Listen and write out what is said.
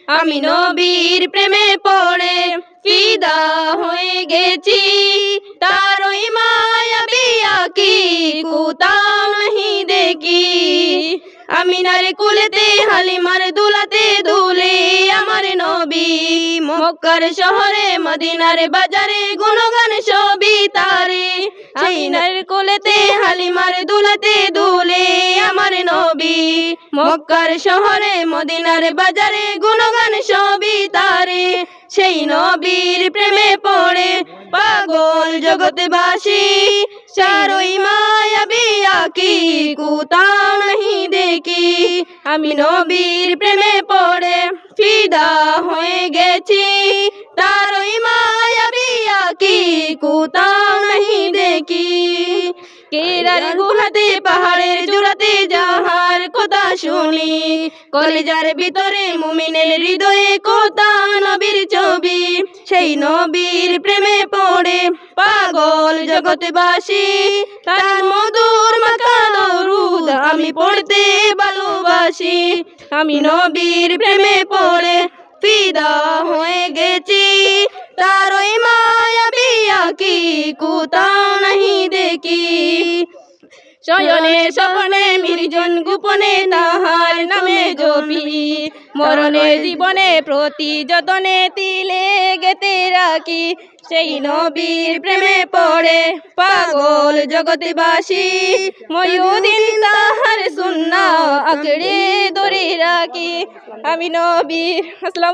আমি নবীর প্রেমে পড়ে ফিদা হয়ে গেছি, তার ওই মায়াবী আঁখি কোথাও নাহি দেখি। আমিনার কুলেতে হালিমার দুলাতে দুলে আমার নবী, মক্কার শহরে মদিনার বাজারে গুণগান সবই তারে। আমিনার কোলেতে হালিমার দুলাতে দুলে আমার নবী, মক্কার শহরে মদিনার বাজারে গুণগান সবই তারে। সেই নবীর প্রেমে পড়ে পাগল জগৎবাসী, তার ওই মায়াবী আঁখি কোথাও নাহি দেখি। আমি নবীর প্রেমে পড়ে ফিদা হয়ে গেছি, তার ওই মায়াবী আঁখি কোথাও নাহি দেখি। কেরার গুহাতে পাহাড়ের জোড়াতে যাহার কথা শুনি, কলেজার ভিতরে মুমিনের হৃদয়ে কোথা নবীর ছবি। সেই নবীর প্রেমে পড়ে পাগল জগৎবাসী, তার মধুর মাখা দরুদ আমি পড়তে ভালোবাসি। আমি নবীর প্রেমে পড়ে ফিদা হয়ে গেছি, তার ওই মায়াবী আঁখি কোথাও নাহি দেখি। শয়নে স্বপনে নির্জন গোপনে তাহার নামে জপি, মরণে জীবনে প্রতি যতনে তিলে গেতে রাখি। সেই নবীর প্রেমে পড়ে পাগল জগৎবাসী, ময়ূদিন তাহার সুন্নাহ আঁকড়ে ধরে রাখি। আমি নবীর আসসালাম।